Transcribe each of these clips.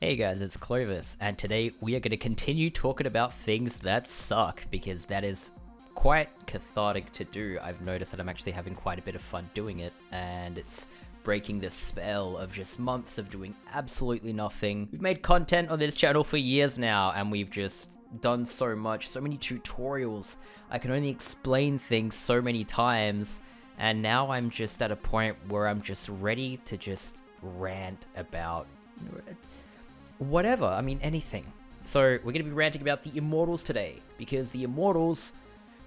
Hey guys, it's Clovis, and today we are going to continue talking about things that suck, because that is quite cathartic to do. I've noticed that I'm actually having quite a bit of fun doing it, and it's breaking the spell of just months of doing absolutely nothing. We've made content on this channel for years now, and we've just done so much, so many tutorials. I can only explain things so many times, and now I'm just at a point where I'm just ready to just rant about whatever, I mean anything. So we're going to be ranting about the Immortals today, because the Immortals,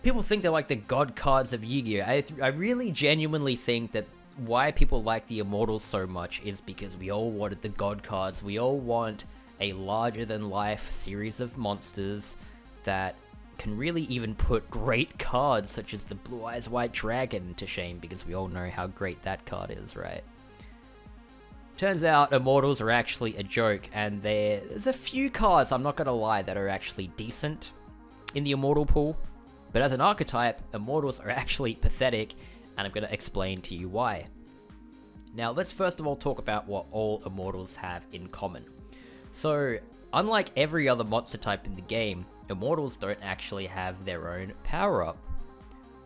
people think they're like the god cards of Yu-Gi-Oh! I really genuinely think that why people like the Immortals so much is because we all wanted the god cards. We all want a larger than life series of monsters that can really even put great cards such as the Blue Eyes White Dragon to shame, because we all know how great that card is, right? Turns out Immortals are actually a joke, and there's a few cards, I'm not gonna lie, that are actually decent in the Immortal pool, but as an archetype, Immortals are actually pathetic, and I'm gonna explain to you why. Now, let's first of all talk about what all Immortals have in common. So, unlike every other monster type in the game, Immortals don't actually have their own power-up.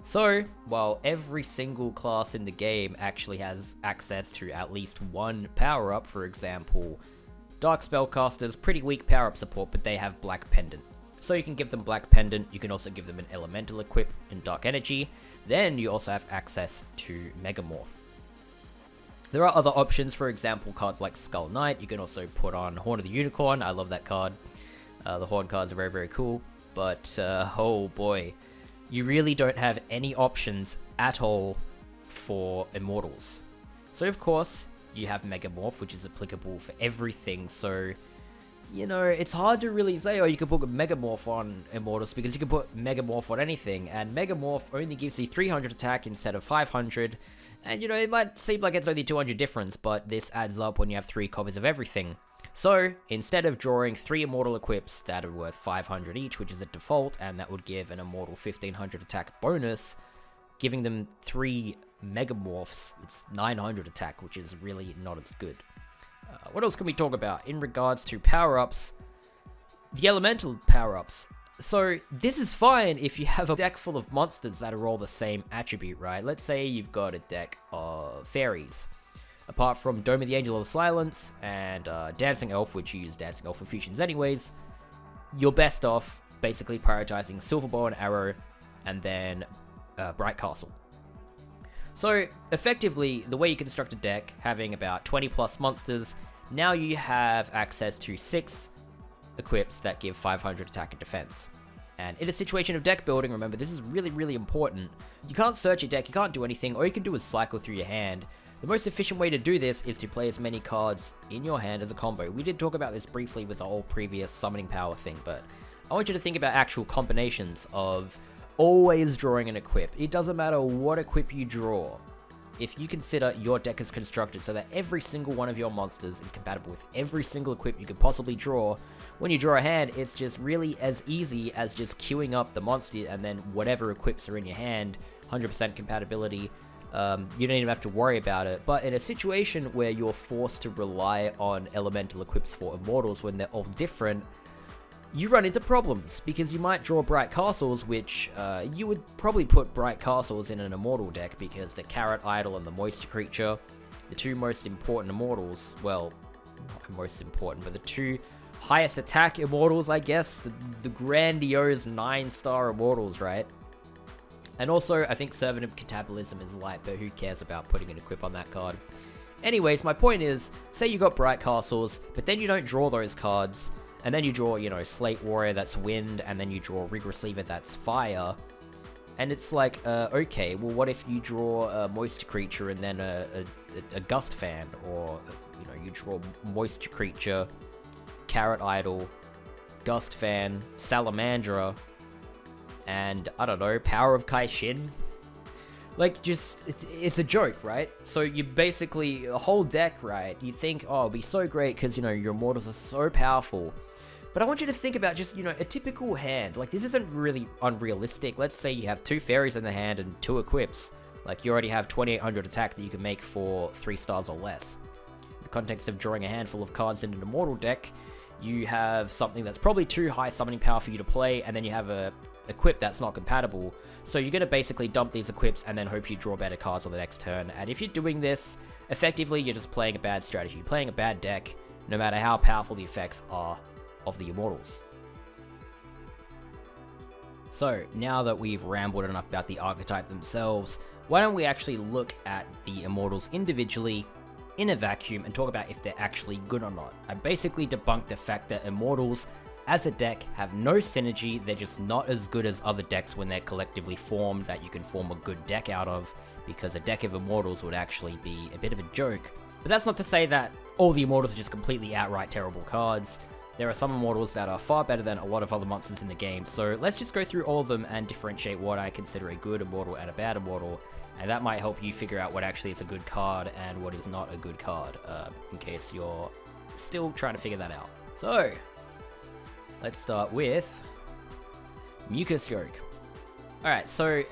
So, while every single class in the game actually has access to at least one power-up, for example, Dark Spellcasters, pretty weak power-up support, but they have Black Pendant. So you can give them Black Pendant, you can also give them an Elemental equip in Dark Energy, then you also have access to Megamorph. There are other options, for example, cards like Skull Knight. You can also put on Horn of the Unicorn, I love that card. The Horn cards are very, very cool, but oh boy. You really don't have any options at all for Immortals. So of course, you have Megamorph, which is applicable for everything, so, you know, it's hard to really say, oh, you can put Megamorph on Immortals, because you can put Megamorph on anything, and Megamorph only gives you 300 attack instead of 500, and, you know, it might seem like it's only 200 difference, but this adds up when you have 3 copies of everything. So, instead of drawing 3 Immortal equips that are worth 500 each, which is a default, and that would give an Immortal 1500 attack bonus, giving them 3 Megamorphs, it's 900 attack, which is really not as good. What else can we talk about? In regards to power-ups, the Elemental power-ups. So, this is fine if you have a deck full of monsters that are all the same attribute, right? Let's say you've got a deck of fairies. Apart from Dome of the Angel of Silence and Dancing Elf, which you use Dancing Elf for fusions anyways, you're best off basically prioritizing Silver Bow and Arrow and then Bright Castle. So effectively, the way you construct a deck, having about 20 plus monsters, now you have access to 6 equips that give 500 attack and defense. And in a situation of deck building, remember, this is really, really important. You can't search your deck, you can't do anything, all you can do is cycle through your hand. The most efficient way to do this is to play as many cards in your hand as a combo. We did talk about this briefly with the whole previous summoning power thing, but I want you to think about actual combinations of always drawing an equip. It doesn't matter what equip you draw. If you consider your deck is constructed so that every single one of your monsters is compatible with every single equip you could possibly draw, when you draw a hand, it's just really as easy as just queuing up the monster and then whatever equips are in your hand, 100% compatibility. You don't even have to worry about it. But in a situation where you're forced to rely on elemental equips for Immortals when they're all different, you run into problems, because you might draw Bright Castles, which you would probably put Bright Castles in an Immortal deck, because the Carat Idol and the Moisture Creature, the 2 most important Immortals, well, not most important, but the 2 highest attack Immortals, I guess, the grandiose 9-star Immortals, right? And also, I think Servant of Catabolism is light, but who cares about putting an equip on that card? Anyways, my point is, say you got Bright Castles, but then you don't draw those cards, and then you draw, you know, Slate Warrior, that's wind, and then you draw Rigras Leever, that's fire. And it's like, okay, well, what if you draw a Moisture Creature and then a Gust Fan? Or, you know, you draw Moisture Creature, Carat Idol, Gust Fan, Salamandra, and, I don't know, Power of Kaishin. Like, just, it's a joke, right? So you basically, a whole deck, right? You think, oh, it'll be so great because, you know, your Immortals are so powerful. But I want you to think about just, you know, a typical hand. Like, this isn't really unrealistic. Let's say you have 2 fairies in the hand and 2 equips. Like, you already have 2800 attack that you can make for 3 stars or less. the context of drawing a handful of cards in an Immortal deck, you have something that's probably too high summoning power for you to play, and then you have a equip that's not compatible. So you're going to basically dump these equips and then hope you draw better cards on the next turn. And if you're doing this, effectively you're just playing a bad strategy. You're playing a bad deck, no matter how powerful the effects are of the Immortals. So now that we've rambled enough about the archetype themselves, why don't we actually look at the Immortals individually in a vacuum and talk about if they're actually good or not. I basically debunked the fact that Immortals as a deck have no synergy. They're just not as good as other decks when they're collectively formed that you can form a good deck out of, because a deck of Immortals would actually be a bit of a joke. But that's not to say that all the Immortals are just completely outright terrible cards. There are some Immortals that are far better than a lot of other monsters in the game, so let's just go through all of them and differentiate what I consider a good Immortal and a bad Immortal, and that might help you figure out what actually is a good card and what is not a good card, in case you're still trying to figure that out. So, let's start with Mucus Yolk. Alright, so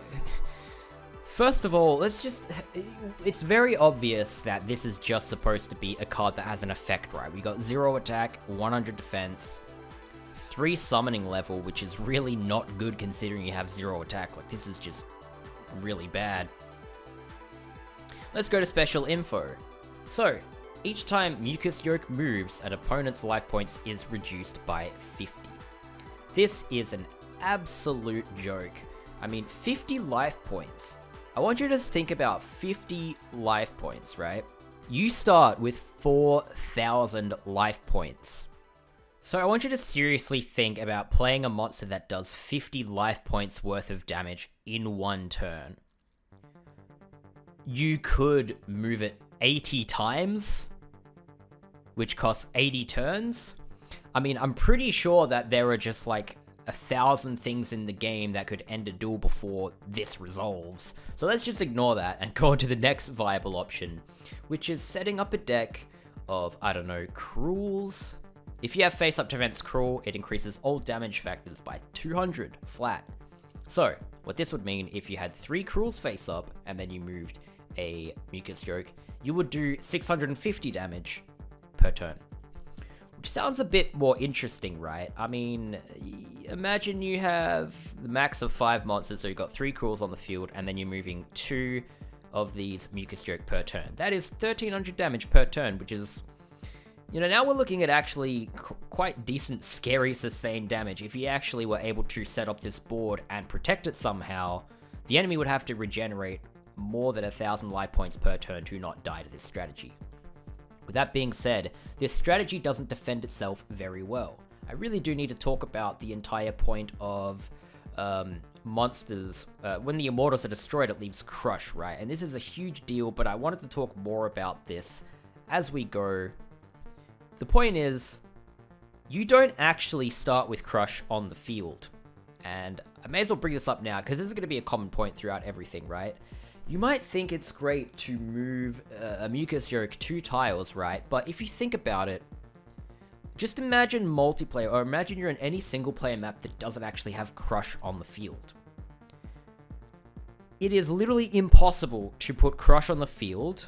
first of all, it's very obvious that this is just supposed to be a card that has an effect, right? We got 0 attack, 100 defense, 3 summoning level, which is really not good considering you have 0 attack. Like, this is just really bad. Let's go to special info. So, each time Mucus Yolk moves, an opponent's life points is reduced by 50. This is an absolute joke. I mean, 50 life points. I want you to just think about 50 life points, right? You start with 4,000 life points. So I want you to seriously think about playing a monster that does 50 life points worth of damage in one turn. You could move it 80 times, which costs 80 turns. I mean, I'm pretty sure that there are just like 1,000 things in the game that could end a duel before this resolves. So let's just ignore that and go on to the next viable option, which is setting up a deck of, I don't know, Cruels. If you have face-up defense Cruel, it increases all damage factors by 200 flat. So what this would mean, if you had 3 Cruels face-up and then you moved a Mucus Yolk, you would do 650 damage per turn. Which sounds a bit more interesting, right? I mean, imagine you have the max of 5 monsters, so you've got 3 Cruels on the field, and then you're moving 2 of these Mucus Yolk per turn. That is 1,300 damage per turn, which is, you know, now we're looking at actually quite decent, scary, sustained damage. If you actually were able to set up this board and protect it somehow, the enemy would have to regenerate more than 1,000 life points per turn to not die to this strategy. With that being said, this strategy doesn't defend itself very well. I really do need to talk about the entire point of monsters. When the Immortals are destroyed, it leaves Crush, right? And this is a huge deal, but I wanted to talk more about this as we go. The point is, you don't actually start with Crush on the field. And I may as well bring this up now, because this is going to be a common point throughout everything, right? You might think it's great to move a Mucus Yolk 2 tiles, right? But if you think about it, just imagine multiplayer, or imagine you're in any single player map that doesn't actually have Crush on the field. It is literally impossible to put Crush on the field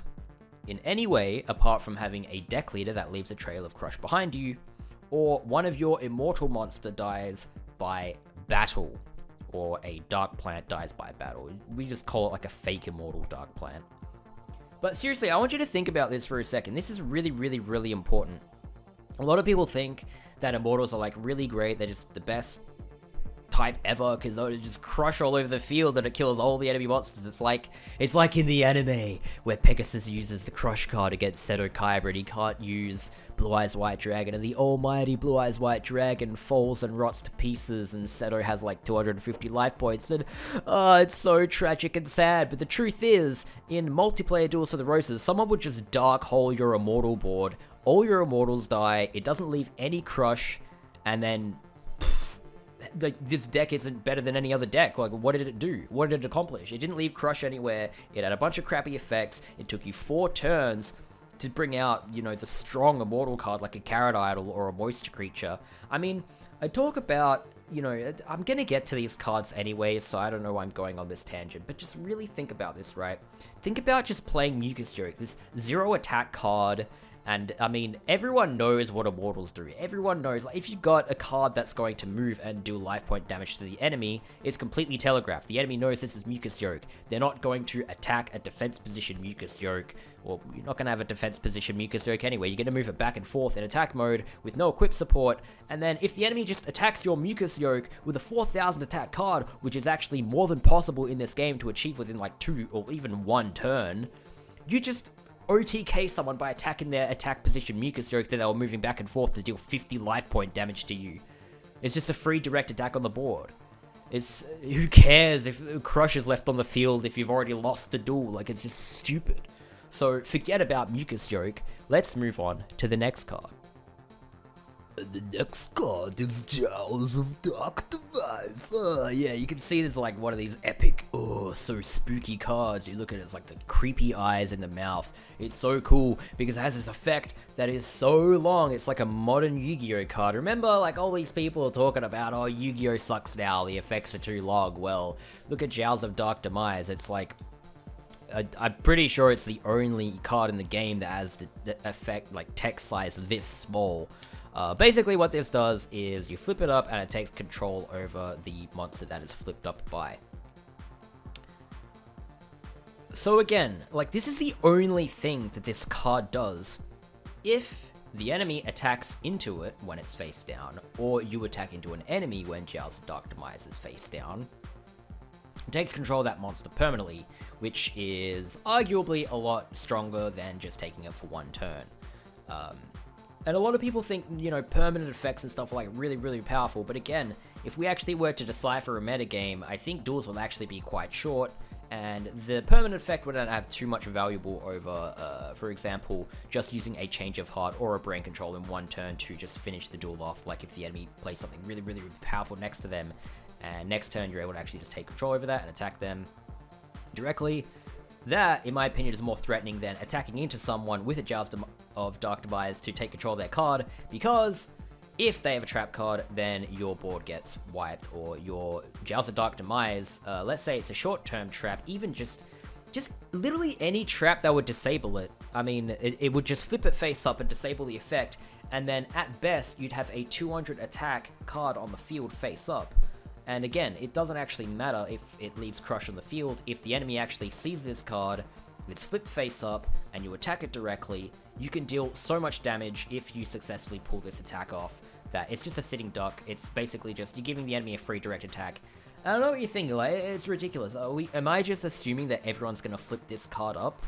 in any way apart from having a deck leader that leaves a trail of Crush behind you, or one of your Immortal monster dies by battle, or a Dark Plant dies by battle. We just call it like a fake Immortal Dark Plant. But seriously, I want you to think about this for a second. This is really, really, really important. A lot of people think that Immortals are like really great. They're just the best type ever because they just crush all over the field and it kills all the enemy monsters. It's like in the anime where Pegasus uses the Crush card against Seto Kaiba and he can't use Blue Eyes White Dragon, and the almighty Blue Eyes White Dragon falls and rots to pieces, and Seto has like 250 life points, and it's so tragic and sad. But the truth is, in multiplayer Duels of the Roses, someone would just dark hole your Immortal board, all your Immortals die, it doesn't leave any Crush, and then like, this deck isn't better than any other deck. Like, what did it do? What did it accomplish? It didn't leave Crush anywhere. It had a bunch of crappy effects. It took you 4 turns to bring out, you know, the strong Immortal card like a Carat Idol or a Moisture Creature. I mean, I talk about, you know, I'm gonna get to these cards anyway, so I don't know why I'm going on this tangent, but just really think about this, right? Think about just playing Mucus Yolk, this 0 attack card, And, I mean, everyone knows what Immortals do. Everyone knows, like, if you got a card that's going to move and do life point damage to the enemy, it's completely telegraphed. The enemy knows this is Mucus Yolk. They're not going to attack a defense position Mucus Yolk. Well, you're not going to have a defense position Mucus Yolk anyway. You're going to move it back and forth in attack mode with no equip support. And then if the enemy just attacks your Mucus Yolk with a 4,000 attack card, which is actually more than possible in this game to achieve within like 2 or even 1 turn, you just OTK someone by attacking their attack position Mucus Yolk that they were moving back and forth to deal 50 life point damage to you. It's just a free direct attack on the board. It's, who cares if Crush is left on the field if you've already lost the duel, like it's just stupid. So forget about Mucus Yolk, let's move on to the next card. The next card is Jowls of Dark Demise. Yeah, you can see there's like one of these epic, so spooky cards. You look at it, it's like the creepy eyes in the mouth. It's so cool because it has this effect that is so long. It's like a modern Yu-Gi-Oh card. Remember, like all these people are talking about, oh, Yu-Gi-Oh sucks now, the effects are too long. Well, look at Jowls of Dark Demise. It's like, I'm pretty sure it's the only card in the game that has the effect, like text size this small. Basically what this does is you flip it up and it takes control over the monster that is flipped up by. So again, like this is the only thing that this card does. If the enemy attacks into it when it's face down, or you attack into an enemy when Jowls of Dark Demise is face down, it takes control of that monster permanently, which is arguably a lot stronger than just taking it for 1 turn. And a lot of people think, you know, permanent effects and stuff are like really, really powerful, but again, if we actually were to decipher a metagame, I think duels will actually be quite short, and the permanent effect wouldn't have too much valuable over, for example, just using a change of heart or a brain control in 1 turn to just finish the duel off, like if the enemy plays something really, really, really powerful next to them, and next turn you're able to actually just take control over that and attack them directly. That, in my opinion, is more threatening than attacking into someone with a Jowls of Dark Demise to take control of their card, because if they have a trap card, then your board gets wiped, or your Jowls of Dark Demise, let's say it's a short-term trap, even just literally any trap that would disable it. I mean, it would just flip it face up and disable the effect, and then at best, you'd have a 200 attack card on the field face up. And again, it doesn't actually matter if it leaves Crush on the field. If the enemy actually sees this card, it's flipped face up, and you attack it directly, you can deal so much damage if you successfully pull this attack off, that it's just a sitting duck. It's basically just, you're giving the enemy a free direct attack. I don't know what you're thinking, like, it's ridiculous. Am I just assuming that everyone's gonna flip this card up?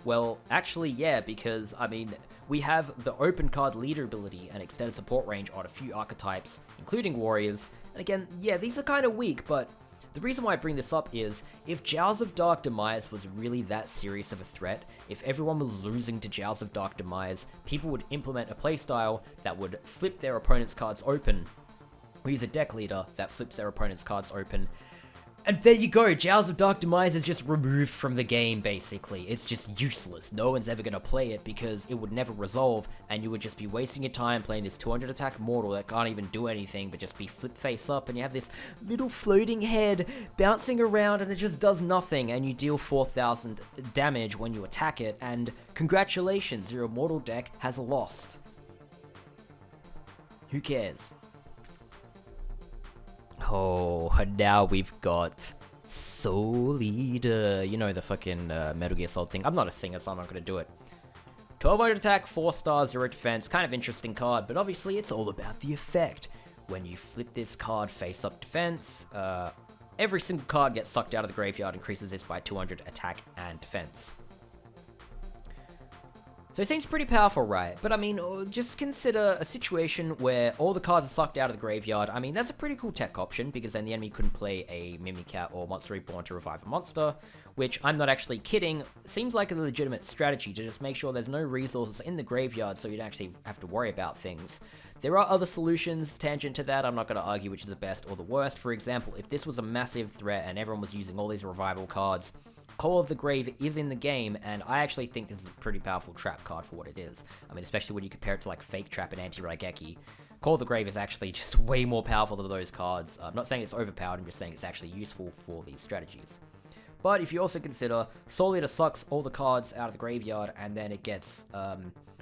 Well, actually, yeah, because, I mean, we have the open card leader ability and extended support range on a few archetypes, including warriors. And again, yeah, these are kind of weak, but the reason why I bring this up is, if Jowls of Dark Demise was really that serious of a threat, if everyone was losing to Jowls of Dark Demise, people would implement a playstyle that would flip their opponent's cards open, or use a deck leader that flips their opponent's cards open. And there you go, Jowls of Dark Demise is just removed from the game, basically. It's just useless. No one's ever going to play it because it would never resolve, and you would just be wasting your time playing this 200 attack mortal that can't even do anything but just be flip face up, and you have this little floating head bouncing around and it just does nothing, and you deal 4,000 damage when you attack it, and congratulations, your Immortal deck has lost. Who cares? Oh, now we've got Souleater. You know, the fucking Metal Gear Solid thing. I'm not a singer, so I'm not going to do it. 1200 attack, 4 stars, 0 defense. Kind of interesting card, but obviously it's all about the effect. When you flip this card face up defense, every single card gets sucked out of the graveyard, increases this by 200 attack and defense. So it seems pretty powerful, right? But I mean, just consider a situation where all the cards are sucked out of the graveyard. I mean, that's a pretty cool tech option, because then the enemy couldn't play a Mimicat or Monster Reborn to revive a monster, which, I'm not actually kidding, seems like a legitimate strategy to just make sure there's no resources in the graveyard so you don't actually have to worry about things. There are other solutions tangent to that. I'm not going to argue which is the best or the worst. For example, if this was a massive threat and everyone was using all these revival cards, Call of the Grave is in the game, and I actually think this is a pretty powerful trap card for what it is. I mean, especially when you compare it to like Fake Trap and Anti-Raigeki. Call of the Grave is actually just way more powerful than those cards. I'm not saying it's overpowered, I'm just saying it's actually useful for these strategies. But if you also consider Souleater sucks all the cards out of the graveyard, and then it gets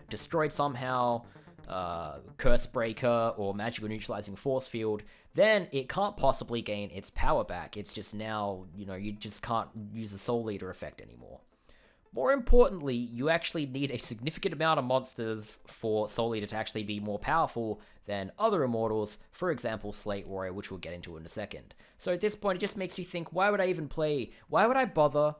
destroyed somehow, Curse Breaker, or Magical Neutralizing Force Field, then it can't possibly gain its power back. It's just now, you just can't use the Souleater effect anymore. More importantly, you actually need a significant amount of monsters for Souleater to actually be more powerful than other Immortals, for example, Slate Warrior, which we'll get into in a second. So at this point, it just makes you think, why would I bother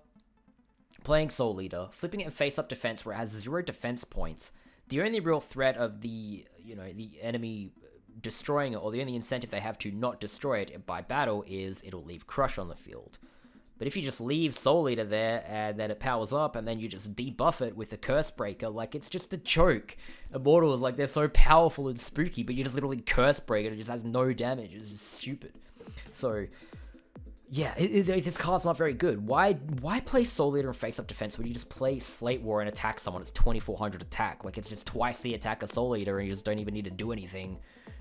playing Souleater, flipping it in face-up defense where it has 0 defense points? The only real threat of the enemy destroying it, or the only incentive they have to not destroy it by battle, is it'll leave Crush on the field. But if you just leave Souleater there, and then it powers up, and then you just debuff it with a Curse Breaker, like, it's just a joke. Immortals, like, they're so powerful and spooky, but you just literally Curse Break it, and it just has no damage. It's just stupid. So, yeah, this card's not very good. Why play Souleater in face-up defense when you just play Slate Warrior and attack someone? It's 2400 attack. Like, it's just twice the attack of Souleater, and you just don't even need to do anything.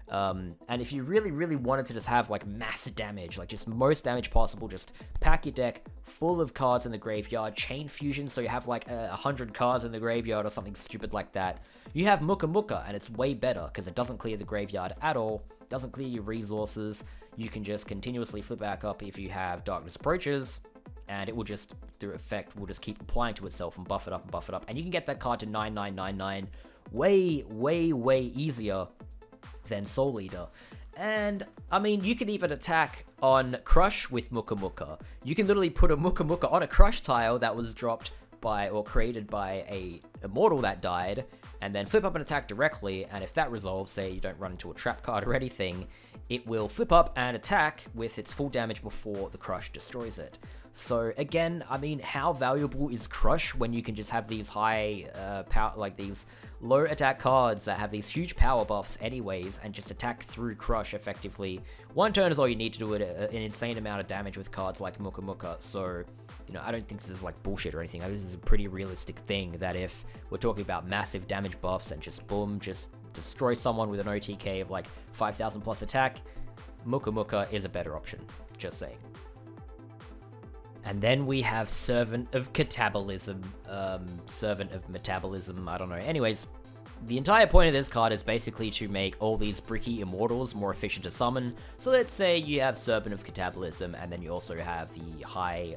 And if you really, really wanted to just have, like, massive damage, like, just most damage possible, just pack your deck full of cards in the graveyard, chain fusion, so you have, like, 100 cards in the graveyard or something stupid like that. You have Mucus, and it's way better, because it doesn't clear the graveyard at all, doesn't clear your resources. You can just continuously flip back up if you have Darkness Approaches, and it will just, the effect will just keep applying to itself and buff it up, and you can get that card to 9999 way, way, way easier than Souleater. And, I mean, you can even attack on Crush with Mucus. You can literally put a Mucus on a Crush tile that was dropped by, or created by, a Immortal that died, and then flip up and attack directly, and if that resolves, say you don't run into a trap card or anything, it will flip up and attack with its full damage before the Crush destroys it. So again, I mean, how valuable is Crush when you can just have these high power, like these low attack cards that have these huge power buffs anyways, and just attack through Crush effectively? One turn is all you need to do an insane amount of damage with cards like Mucus. So, I don't think this is like bullshit or anything. This is a pretty realistic thing, that if we're talking about massive damage buffs and just boom, just destroy someone with an OTK of like 5000 plus attack, Mucus is a better option. Just saying. And then we have Servant of Catabolism, Servant of Metabolism, I don't know. Anyways, the entire point of this card is basically to make all these bricky Immortals more efficient to summon. So let's say you have Servant of Catabolism, and then you also have the high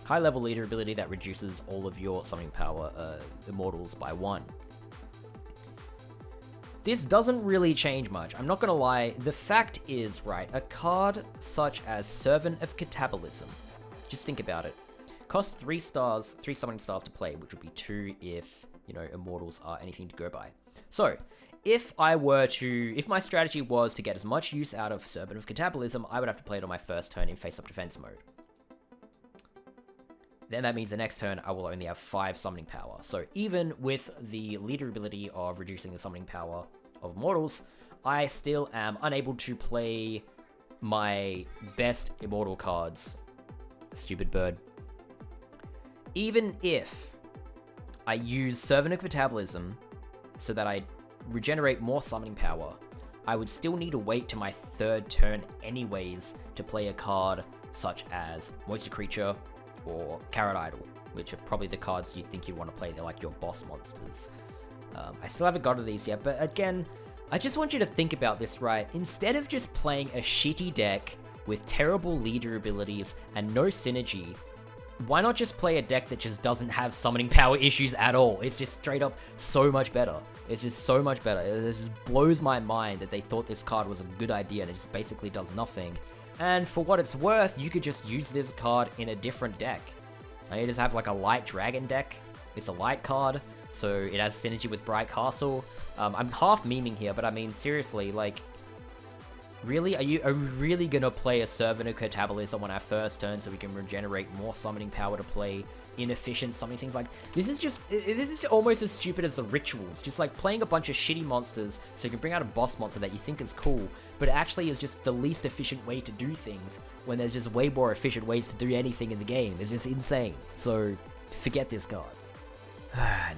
level leader ability that reduces all of your summoning power Immortals by 1. This doesn't really change much, I'm not gonna lie. The fact is, right, a card such as Servant of Catabolism, just think about it, costs 3 stars, 3 summoning stars to play, which would be 2 if, Immortals are anything to go by. So, if my strategy was to get as much use out of Servant of Catabolism, I would have to play it on my first turn in face-up defense mode. Then that means the next turn I will only have 5 summoning power. So even with the leader ability of reducing the summoning power of Immortals, I still am unable to play my best Immortal cards. Stupid bird. Even if I use Servant of Catabolism so that I regenerate more summoning power, I would still need to wait to my 3rd turn anyways to play a card such as Moisture Creature or Carat Idol, which are probably the cards you think you want to play. They're like your boss monsters. I still haven't got to these yet, but again, I just want you to think about this, right? Instead of just playing a shitty deck with terrible leader abilities and no synergy, why not just play a deck that just doesn't have summoning power issues at all? It's just straight up so much better. It's just so much better. It just blows my mind that they thought this card was a good idea and it just basically does nothing. And for what it's worth, you could just use this card in a different deck. You just have like a light dragon deck. It's a light card, so it has synergy with Bright Castle. I'm half memeing here, but I mean, seriously, like, really? Are we really gonna play a Servant of Catabolism on our first turn so we can regenerate more summoning power to play inefficient summoning things? Like, this is almost as stupid as the rituals. Just like playing a bunch of shitty monsters so you can bring out a boss monster that you think is cool, but it actually is just the least efficient way to do things when there's just way more efficient ways to do anything in the game. It's just insane. So, forget this card.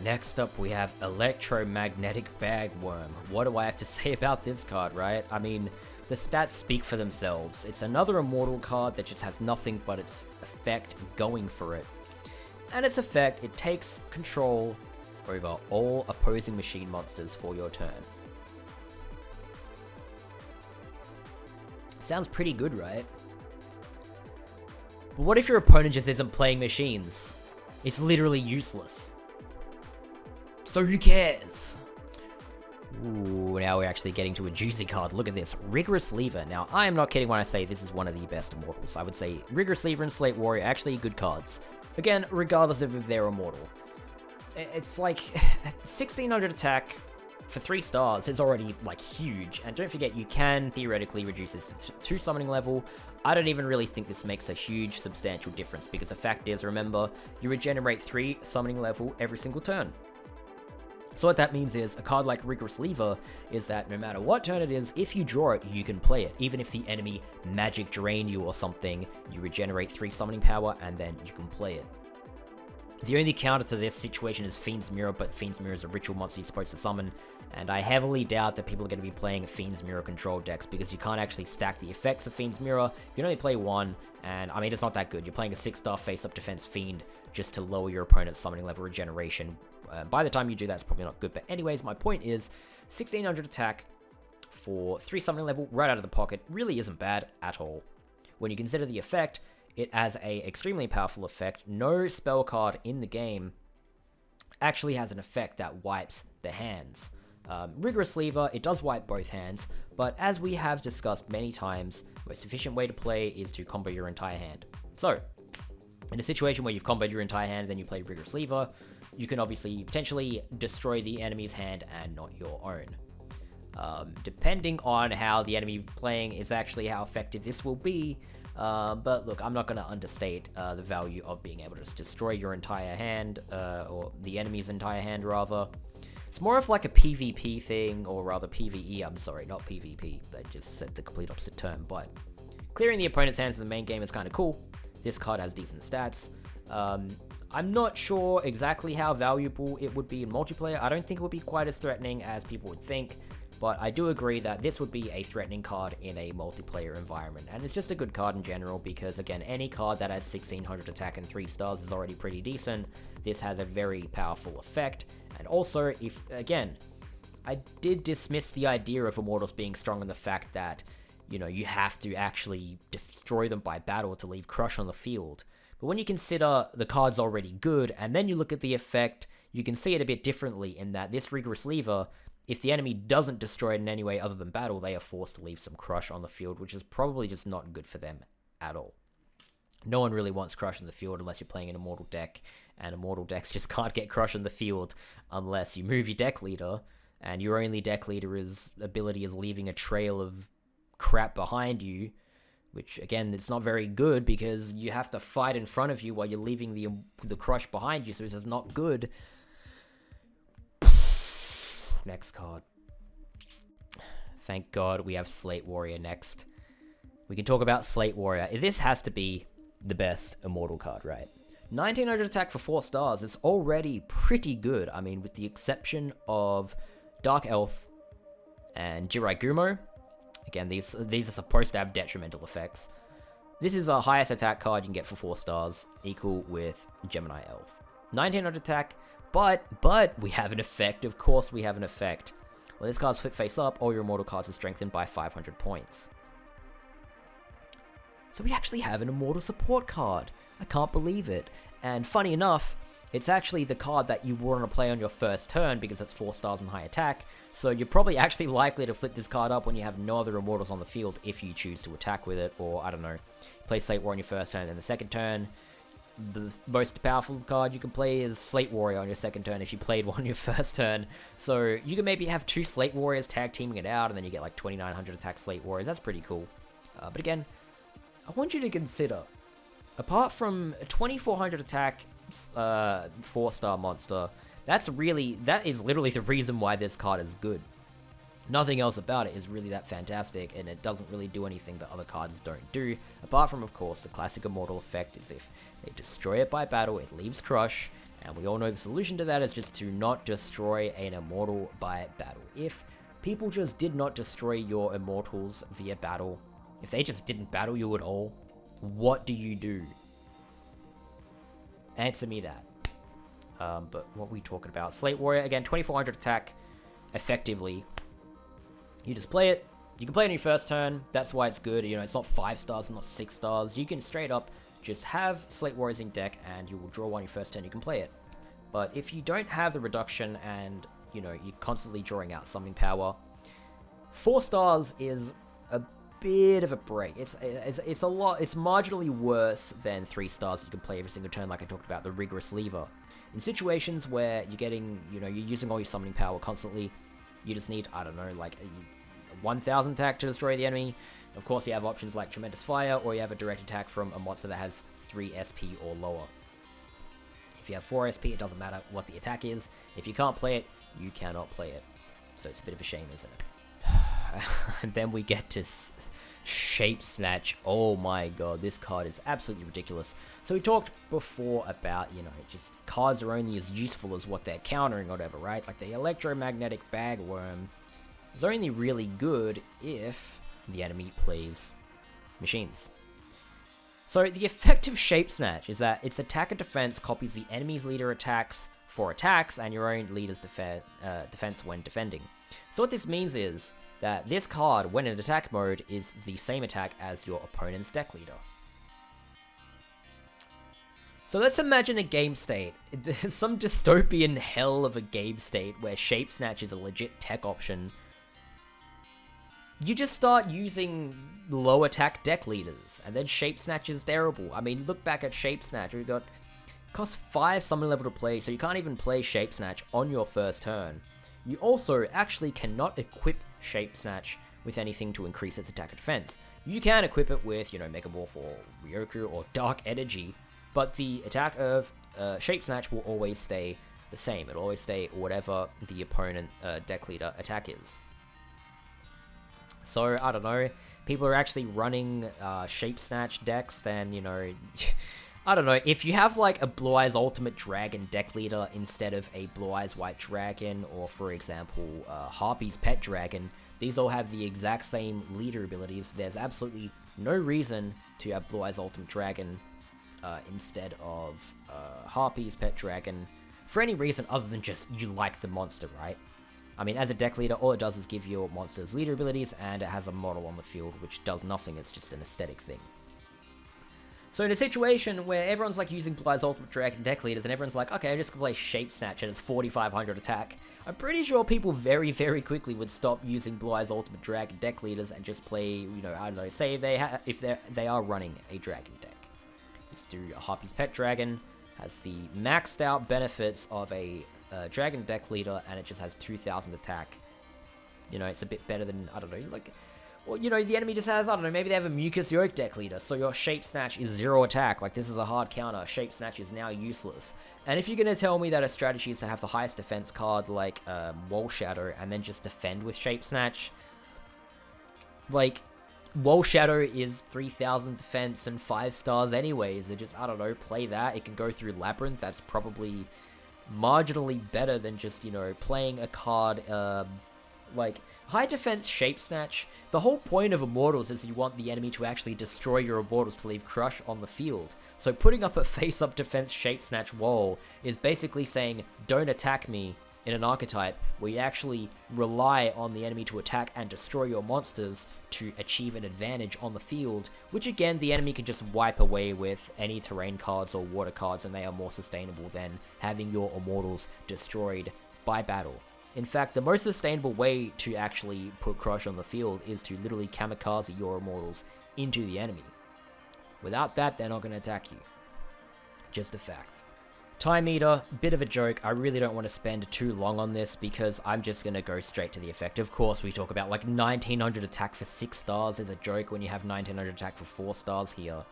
Next up, we have Electromagnetic Bagworm. What do I have to say about this card, right? I mean, the stats speak for themselves. It's another Immortal card that just has nothing but its effect going for it. And its effect, it takes control over all opposing machine monsters for your turn. Sounds pretty good, right? But what if your opponent just isn't playing machines? It's literally useless. So who cares? Ooh, now we're actually getting to a juicy card. Look at this. Rigras Leever. Now, I am not kidding when I say this is one of the best Immortals. I would say Rigras Leever and Slate Warrior are actually good cards. Again, regardless of if they're Immortal. It's like 1600 attack for 3 stars is already like huge. And don't forget, you can theoretically reduce this to 2 summoning level. I don't even really think this makes a huge substantial difference because the fact is, remember, you regenerate 3 summoning level every single turn. So what that means is, a card like Rigras Leever is that no matter what turn it is, if you draw it, you can play it. Even if the enemy magic drain you or something, you regenerate 3 summoning power and then you can play it. The only counter to this situation is Fiend's Mirror, but Fiend's Mirror is a ritual monster you're supposed to summon, and I heavily doubt that people are going to be playing Fiend's Mirror control decks because you can't actually stack the effects of Fiend's Mirror. You can only play 1, and I mean, it's not that good. You're playing a 6-star face-up defense Fiend just to lower your opponent's summoning level regeneration. By the time you do that, it's probably not good. But anyways, my point is, 1600 attack for 3 summoning level right out of the pocket really isn't bad at all. When you consider the effect, it has a extremely powerful effect. No spell card in the game actually has an effect that wipes the hands. Rigras Leever, it does wipe both hands, but as we have discussed many times, the most efficient way to play is to combo your entire hand. So, in a situation where you've comboed your entire hand, then you play Rigras Leever, you can obviously potentially destroy the enemy's hand and not your own. Depending on how the enemy playing is actually how effective this will be, but look, I'm not going to understate the value of being able to just destroy your entire hand, or the enemy's entire hand rather. It's more of like a PvP thing, or rather PvE, I'm sorry, not PvP, I just said the complete opposite term, but clearing the opponent's hands in the main game is kind of cool. This card has decent stats. I'm not sure exactly how valuable it would be in multiplayer. I don't think it would be quite as threatening as people would think, but I do agree that this would be a threatening card in a multiplayer environment, and it's just a good card in general because, again, any card that has 1600 attack and 3 stars is already pretty decent. This has a very powerful effect, and also, if, again, I did dismiss the idea of Immortals being strong in the fact that, you know, you have to actually destroy them by battle to leave Crush on the field. But when you consider the card's already good, and then you look at the effect, you can see it a bit differently in that this Rigras Leever, if the enemy doesn't destroy it in any way other than battle, they are forced to leave some Crush on the field, which is probably just not good for them at all. No one really wants Crush on the field unless you're playing an Immortal deck, and Immortal decks just can't get Crush on the field unless you move your deck leader, and your only deck leader's ability is leaving a trail of crap behind you, which, again, it's not very good because you have to fight in front of you while you're leaving the Crush behind you, so this is not good. Next card. Thank God we have Slate Warrior next. We can talk about Slate Warrior. This has to be the best Immortal card, right? 1900 attack for 4 stars is already pretty good. I mean, with the exception of Dark Elf and Jirai Gumo. Again, these are supposed to have detrimental effects. This is the highest attack card you can get for 4 stars, equal with Gemini Elf. 1900 attack, but we have an effect. Of course we have an effect. When this card's flip face up, all your Immortal cards are strengthened by 500 points. So we actually have an Immortal support card. I can't believe it. And funny enough, it's actually the card that you want to play on your first turn because it's 4 stars and high attack. So you're probably actually likely to flip this card up when you have no other Immortals on the field if you choose to attack with it. Or, I don't know, play Slate Warrior on your first turn, and the second turn, the most powerful card you can play is Slate Warrior on your second turn if you played one on your first turn. So you can maybe have 2 Slate Warriors tag teaming it out, and then you get like 2900 attack Slate Warriors. That's pretty cool. But again, I want you to consider, apart from a 2400 attack 4-star monster, that is literally the reason why this card is good. Nothing else about it is really that fantastic, and it doesn't really do anything that other cards don't do, apart from, of course, the classic Immortal effect is if they destroy it by battle, it leaves Crush, and we all know the solution to that is just to not destroy an Immortal by battle. If people just did not destroy your Immortals via battle, if they just didn't battle you at all, what do you do? Answer me that. But what were we talking about? Slate Warrior, again, 2400 attack, effectively. You just play it. You can play it on your first turn. That's why it's good. You know, it's not 5 stars and not 6 stars. You can straight up just have Slate Warriors in deck and you will draw one your first turn. You can play it. But if you don't have the reduction and, you know, you're constantly drawing out summoning power, 4 stars is a bit of a break. It's a lot. It's marginally worse than 3 stars you can play every single turn, like I talked about the Rigras Leever. In situations where you're getting, you know, you're using all your summoning power constantly, you just need, I don't know, like 1000 attack to destroy the enemy. Of course, you have options like Tremendous Fire, or you have a direct attack from a monster that has 3 SP or lower. If you have 4 SP, it doesn't matter what the attack is. If you can't play it, you cannot play it. So it's a bit of a shame, isn't it? And then we get to Shapesnatch. Oh my god, this card is absolutely ridiculous. So we talked before about, you know, just cards are only as useful as what they're countering or whatever, right? Like the Electromagnetic Bagworm is only really good if the enemy plays machines. So the effect of Shapesnatch is that its attack and defense copies the enemy's leader attacks for attacks and your own leader's defense when defending. So what this means is that this card, when in attack mode, is the same attack as your opponent's deck leader. So let's imagine a game state, some dystopian hell of a game state where Shapesnatch is a legit tech option. You just start using low attack deck leaders, and then Shapesnatch is terrible. I mean, look back at Shapesnatch, we got costs 5 summon level to play, so you can't even play Shapesnatch on your first turn. You also actually cannot equip Shapesnatch with anything to increase its attack and defense. You can equip it with, you know, Megamorph or Ryoku or Dark Energy, but the attack of Shapesnatch will always stay the same. It'll always stay whatever the opponent deck leader attack is. So, I don't know, people are actually running Shapesnatch decks, then, you know, I don't know, if you have like a Blue Eyes Ultimate Dragon deck leader instead of a Blue Eyes White Dragon, or for example, Harpy's Pet Dragon, these all have the exact same leader abilities. There's absolutely no reason to have Blue Eyes Ultimate Dragon instead of Harpy's Pet Dragon for any reason other than just you like the monster, right? I mean, as a deck leader, all it does is give your monsters leader abilities, and it has a model on the field, which does nothing. It's just an aesthetic thing. So in a situation where everyone's like using Blue Eyes Ultimate Dragon deck leaders, and everyone's like, okay, I'm just gonna play Shapesnatch and it's 4500 attack, I'm pretty sure people very, very quickly would stop using Blue Eyes Ultimate Dragon deck leaders and just play, you know, I don't know, say if they are running a dragon deck. Just do a Harpy's Pet Dragon, has the maxed out benefits of a dragon deck leader, and it just has 2000 attack. You know, it's a bit better than, I don't know, like, well, you know, the enemy just has, I don't know, maybe they have a Mucus Yolk deck leader, so your Shapesnatch is 0 attack. Like, this is a hard counter. Shapesnatch is now useless. And if you're going to tell me that a strategy is to have the highest defense card, like Wall Shadow, and then just defend with Shapesnatch, like, Wall Shadow is 3000 defense and 5 stars anyways. So just, I don't know, play that. It can go through Labyrinth. That's probably marginally better than just, you know, playing a card, like, high defense Shapesnatch. The whole point of Immortals is you want the enemy to actually destroy your Immortals to leave Crush on the field. So putting up a face-up defense Shapesnatch wall is basically saying, don't attack me in an archetype where you actually rely on the enemy to attack and destroy your monsters to achieve an advantage on the field, which again, the enemy can just wipe away with any terrain cards or water cards, and they are more sustainable than having your Immortals destroyed by battle. In fact, the most sustainable way to actually put Crush on the field is to literally kamikaze your Immortals into the enemy. Without that, they're not going to attack you. Just a fact. Timeater, bit of a joke. I really don't want to spend too long on this because I'm just going to go straight to the effect. Of course, we talk about like 1900 attack for 6 stars is a joke when you have 1900 attack for 4 stars here.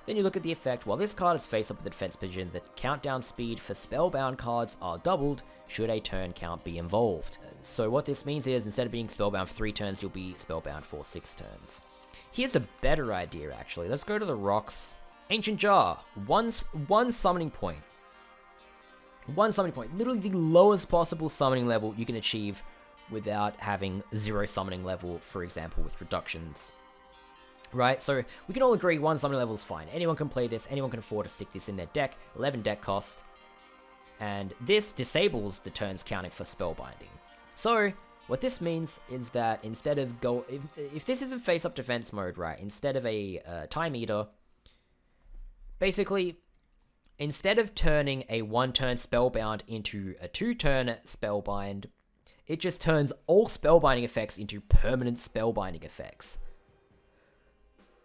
Then you look at the effect. While this card is face up with the defense position, the countdown speed for spellbound cards are doubled should a turn count be involved. So what this means is instead of being spellbound for 3 turns, you'll be spellbound for 6 turns. Here's a better idea actually. Let's go to the rocks. Ancient Jar. One summoning point. One summoning point. Literally the lowest possible summoning level you can achieve without having 0 summoning level, for example, with reductions. Right, so we can all agree 1 summoning level is fine. Anyone can play this, anyone can afford to stick this in their deck. 11 deck cost. and this disables the turns counting for spellbinding. So what this means is that instead of if this isn't face-up defense mode, right, instead of a Timeater, basically, instead of turning a 1-turn spellbound into a 2-turn spellbind, it just turns all spellbinding effects into permanent spellbinding effects.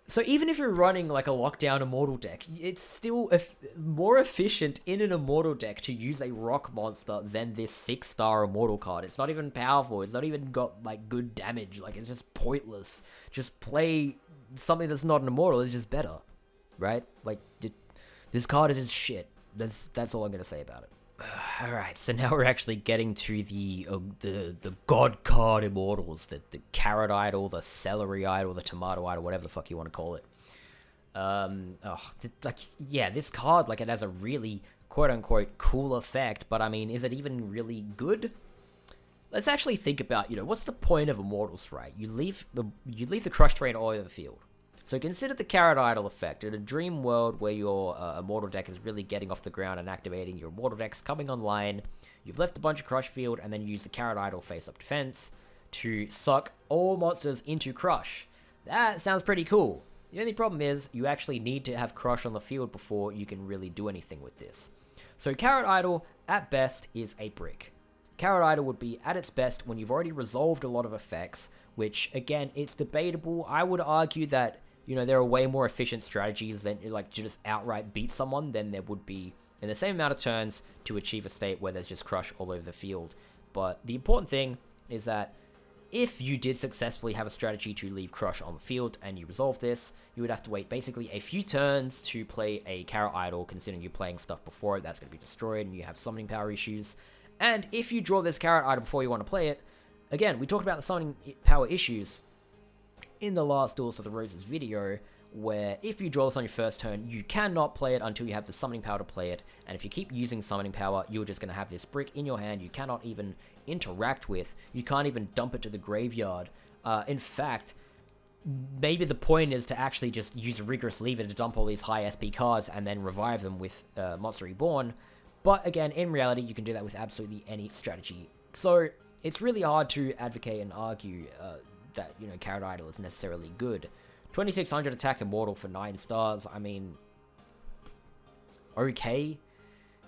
So even if you're running like a lockdown Immortal deck, it's still more efficient in an Immortal deck to use a rock monster than this 6-star Immortal card. It's not even powerful. It's not even got like good damage. Like, it's just pointless. Just play something that's not an Immortal. It's just better, right? Like, this card is just shit. That's all I'm gonna say about it. Alright, so now we're actually getting to the god card Immortals, the Carat Idol, the Celery Idol, the Tomato Idol, whatever the fuck you want to call it. This card, like, it has a really quote-unquote cool effect, but I mean, is it even really good? Let's actually think about, what's the point of Immortals, right? You leave the Crush Terrain all over the field. So consider the Carat Idol effect. In a dream world where your Immortal deck is really getting off the ground and activating, your Immortal deck's coming online, you've left a bunch of Crush field, and then you use the Carat Idol face-up defense to suck all monsters into Crush. That sounds pretty cool. The only problem is, you actually need to have Crush on the field before you can really do anything with this. So Carat Idol, at best, is a brick. Carat Idol would be at its best when you've already resolved a lot of effects, which, again, it's debatable. I would argue that there are way more efficient strategies than, like, to just outright beat someone than there would be in the same amount of turns to achieve a state where there's just Crush all over the field. But the important thing is that if you did successfully have a strategy to leave Crush on the field and you resolve this, you would have to wait basically a few turns to play a Carat Idol, considering you're playing stuff before it that's going to be destroyed and you have summoning power issues. And if you draw this Carat Idol before you want to play it, again, we talked about the summoning power issues in the last Duels of the Roses video, where if you draw this on your first turn, you cannot play it until you have the summoning power to play it, and if you keep using summoning power, you're just going to have this brick in your hand you cannot even interact with, you can't even dump it to the graveyard. In fact, maybe the point is to actually just use Rigras Leever to dump all these high SP cards and then revive them with Monster Reborn, but again, in reality, you can do that with absolutely any strategy. So, it's really hard to advocate and argue that, Carat Idol is necessarily good. 2600 attack Immortal for 9 stars, I mean, okay.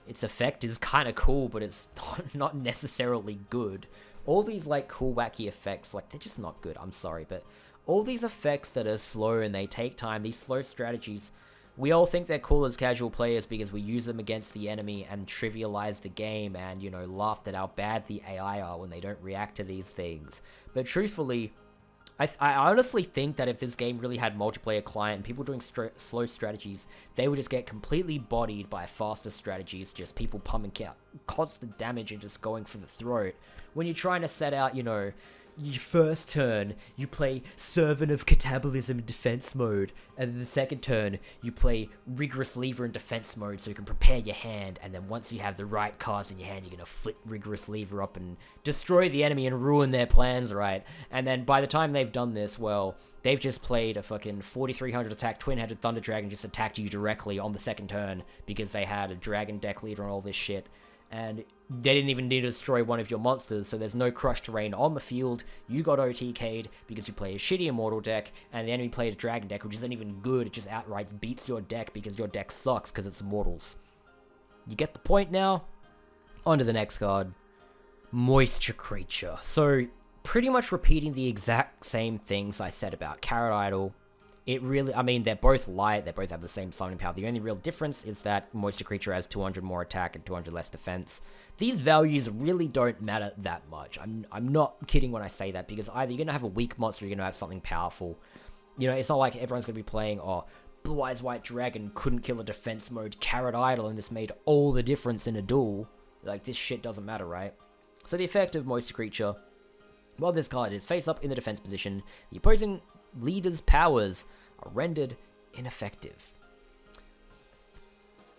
Its effect is kind of cool, but it's not necessarily good. All these, like, cool, wacky effects, like, they're just not good, I'm sorry, but all these effects that are slow and they take time, these slow strategies, we all think they're cool as casual players because we use them against the enemy and trivialize the game and, laughed at how bad the AI are when they don't react to these things. But truthfully, I honestly think that if this game really had multiplayer client and people doing slow strategies, they would just get completely bodied by faster strategies, just people pumping out constant damage and just going for the throat. When you're trying to set out, your first turn, you play Servant of Catabolism in defense mode, and then the second turn, you play Rigras Leever in defense mode so you can prepare your hand, and then once you have the right cards in your hand, you're gonna flip Rigras Leever up and destroy the enemy and ruin their plans, right? And then by the time they've done this, well, they've just played a fucking 4300 attack twin-headed Thunder Dragon, just attacked you directly on the second turn because they had a Dragon deck leader and all this shit. And they didn't even need to destroy one of your monsters, so there's no Crush Terrain on the field. You got OTK'd because you play a shitty Immortal deck, and the enemy played a Dragon deck, which isn't even good. It just outright beats your deck because your deck sucks because it's Immortals. You get the point now? On to the next card. Moisture Creature. So, pretty much repeating the exact same things I said about Carat Idol. It really, I mean, they're both light, they both have the same summoning power. The only real difference is that Moisture Creature has 200 more attack and 200 less defense. These values really don't matter that much. I'm not kidding when I say that, because either you're going to have a weak monster or you're going to have something powerful. It's not like everyone's going to be playing, Blue Eyes White Dragon couldn't kill a defense mode Carat Idol and this made all the difference in a duel. Like, this shit doesn't matter, right? So the effect of Moisture Creature, well, this card is face up in the defense position. The opposing leader's powers are rendered ineffective.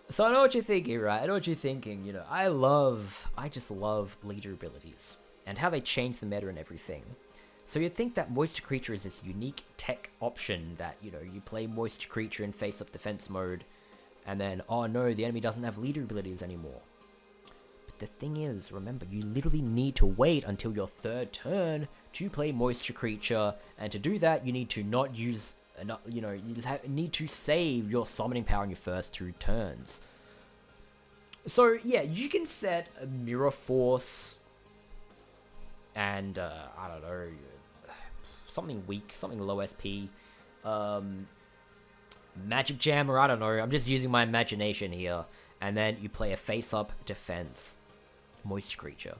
So I know what you're thinking, right? I know what you're thinking, I just love leader abilities and how they change the meta and everything. So you'd think that Moisture Creature is this unique tech option that, you play Moisture Creature in face-up defense mode, and then, oh no, the enemy doesn't have leader abilities anymore. the thing is, remember, you literally need to wait until your third turn to play Moisture Creature, and to do that, you need to not use, you just need to save your summoning power in your first 2 turns. So yeah, you can set a Mirror Force and I don't know, something weak, something low SP, Magic Jam, or I don't know, I'm just using my imagination here, and then you play a face-up defense Moisture Creature.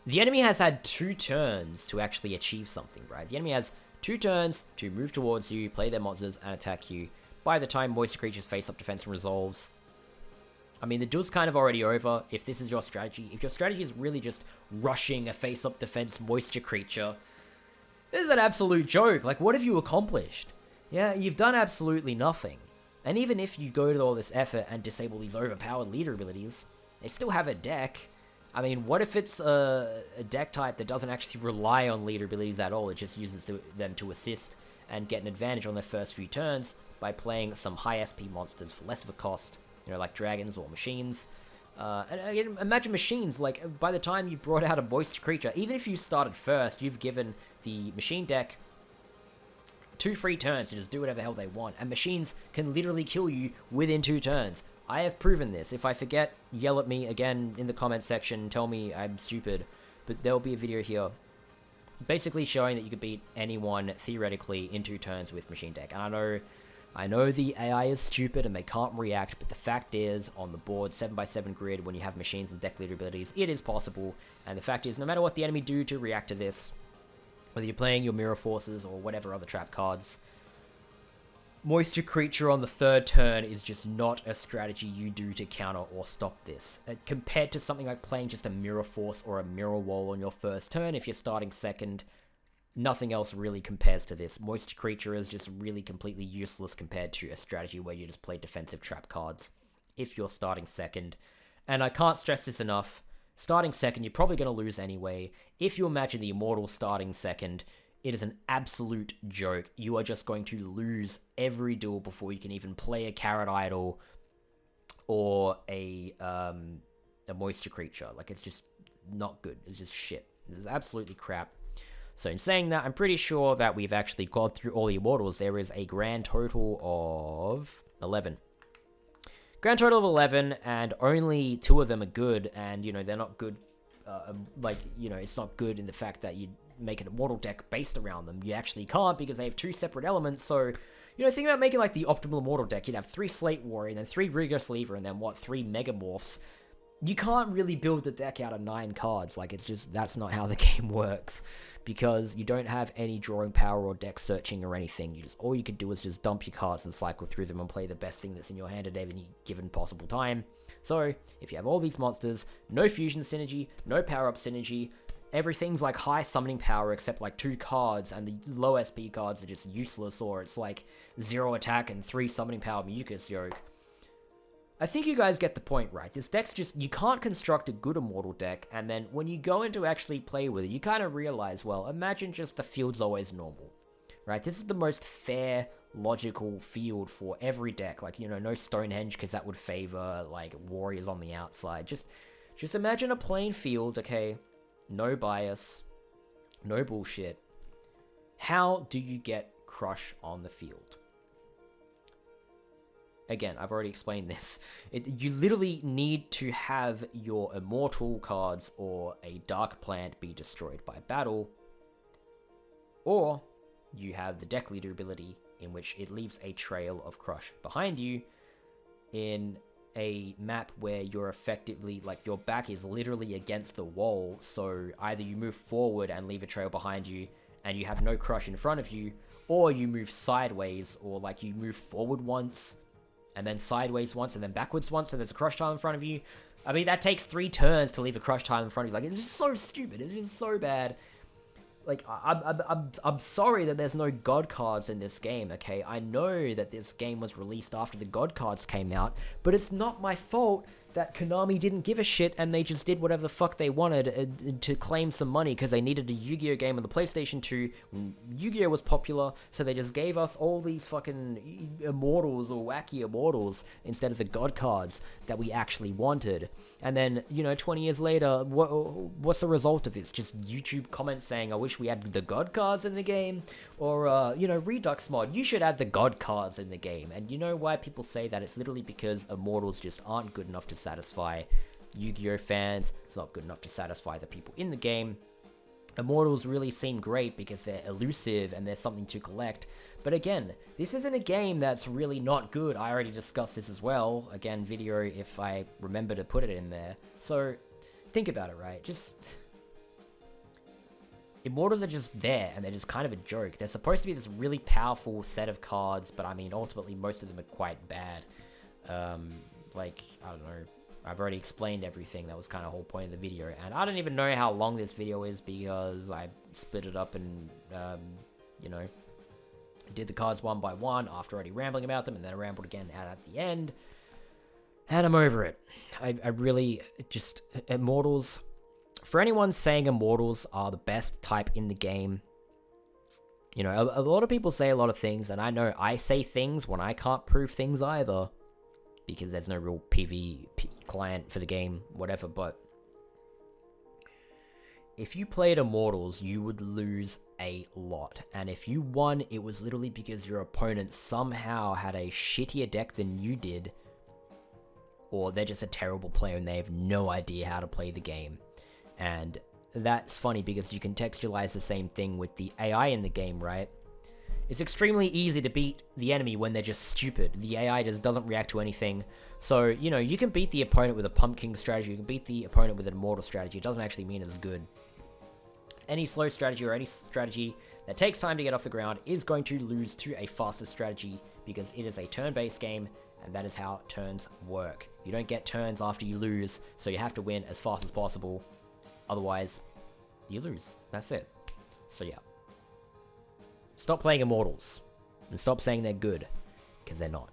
The enemy has had 2 turns to actually achieve something, right? The enemy has 2 turns to move towards you, play their monsters, and attack you. By the time Moisture Creature's face-up defense resolves, I mean, the duel's kind of already over if this is your strategy. If your strategy is really just rushing a face-up defense Moisture Creature, this is an absolute joke. Like, what have you accomplished? Yeah, you've done absolutely nothing. And even if you go to all this effort and disable these overpowered leader abilities, they still have a deck. I mean, what if it's a deck type that doesn't actually rely on leader abilities at all? It just uses them to assist and get an advantage on their first few turns by playing some high SP monsters for less of a cost, you know, like dragons or machines. And again, imagine machines, like, by the time you brought out a Moisture Creature, even if you started first, you've given the machine deck 2 free turns to just do whatever the hell they want, and machines can literally kill you within 2 turns. I have proven this. If I forget, yell at me again in the comment section, tell me I'm stupid, but there'll be a video here basically showing that you could beat anyone theoretically in 2 turns with machine deck. And I know the AI is stupid and they can't react, but the fact is, on the board 7x7 grid, when you have machines and deck leader abilities, it is possible. And the fact is, no matter what the enemy do to react to this, whether you're playing your Mirror Forces or whatever other trap cards, Moisture Creature on the 3rd turn is just not a strategy you do to counter or stop this. Compared to something like playing just a Mirror Force or a Mirror Wall on your 1st turn, if you're starting 2nd, nothing else really compares to this. Moisture Creature is just really completely useless compared to a strategy where you just play defensive trap cards if you're starting 2nd. And I can't stress this enough, starting 2nd, you're probably going to lose anyway. If you imagine the Immortals starting 2nd, it is an absolute joke. You are just going to lose every duel before you can even play a Carat Idol or a Moisture Creature. Like, it's just not good. It's just shit. It's absolutely crap. So in saying that, I'm pretty sure that we've actually gone through all the Immortals. There is a grand total of 11. Grand total of 11, and only 2 of them are good, and, you know, they're not good, like, you know, it's not good in the fact that you make an Immortal deck based around them. You actually can't, because they have 2 separate elements, so, you know, think about making, like, the optimal Immortal deck. You'd have 3 Slate Warrior, and then 3 Rigras Leever, and then, 3 Megamorphs. You can't really build the deck out of 9 cards. Like, it's just, that's not how the game works, because you don't have any drawing power or deck searching or anything. All you could do is just dump your cards and cycle through them and play the best thing that's in your hand at any given possible time. So, if you have all these monsters, no fusion synergy, no power-up synergy, everything's like high summoning power except like 2 cards, and the low SP cards are just useless, or it's like 0 attack and 3 summoning power Mucus Yolk. I think you guys get the point, right? This deck's just, you can't construct a good Immortal deck, and then when you go in to actually play with it, you kind of realize, well, imagine just the field's always normal, right? This is the most fair, logical field for every deck. Like, you know, no Stonehenge, because that would favor, like, warriors on the outside. Just imagine a plain field, okay? No bias, no bullshit. How do you get Crush on the field? Again, I've already explained this. You literally need to have your Immortal cards or a Dark Plant be destroyed by battle, or you have the deck leader ability in which it leaves a trail of Crush behind you in a map where you're effectively, like, your back is literally against the wall, so either you move forward and leave a trail behind you and you have no Crush in front of you, or you move sideways, or like you move forward once and then sideways once, and then backwards once, and there's a Crush tile in front of you. I mean, that takes 3 turns to leave a Crush tile in front of you. Like, it's just so stupid. It's just so bad. Like, I'm sorry that there's no God cards in this game, okay? I know that this game was released after the God cards came out, but it's not my fault that Konami didn't give a shit and they just did whatever the fuck they wanted to claim some money because they needed a Yu-Gi-Oh game on the PlayStation 2 when Yu-Gi-Oh was popular, so they just gave us all these fucking Immortals or wacky Immortals instead of the God cards that we actually wanted. And then, 20 years later, what's the result of this? Just YouTube comments saying, I wish we had the God cards in the game? Or, Redux mod, you should add the God cards in the game. And you know why people say that? It's literally because Immortals just aren't good enough to satisfy Yu-Gi-Oh fans. It's not good enough to satisfy the people in the game. Immortals really seem great because they're elusive and there's something to collect. But again, this isn't a game that's really not good. I already discussed this as well. Again, video if I remember to put it in there. So, think about it, right? Just... Immortals are just there, and they're just kind of a joke. They're supposed to be this really powerful set of cards, but I mean, ultimately, most of them are quite bad. I don't know, I've already explained everything. That was kind of the whole point of the video, and I don't even know how long this video is because I split it up and, did the cards one by one after already rambling about them, and then I rambled again at the end, and I'm over it. I really, just, Immortals, for anyone saying Immortals are the best type in the game, a lot of people say a lot of things, and I know I say things when I can't prove things either, because there's no real PvP client for the game, whatever, but if you played Immortals, you would lose a lot, and if you won, it was literally because your opponent somehow had a shittier deck than you did, or they're just a terrible player and they have no idea how to play the game. And that's funny because you can contextualize the same thing with the AI in the game, right? It's extremely easy to beat the enemy when they're just stupid. The AI just doesn't react to anything. So, you can beat the opponent with a Pumpkin strategy, you can beat the opponent with an Immortal strategy. It doesn't actually mean it's good. Any slow strategy or any strategy that takes time to get off the ground is going to lose to a faster strategy because it is a turn-based game, and that is how turns work. You don't get turns after you lose, so you have to win as fast as possible. Otherwise, you lose. That's it. So yeah. Stop playing Immortals. And stop saying they're good. Because they're not.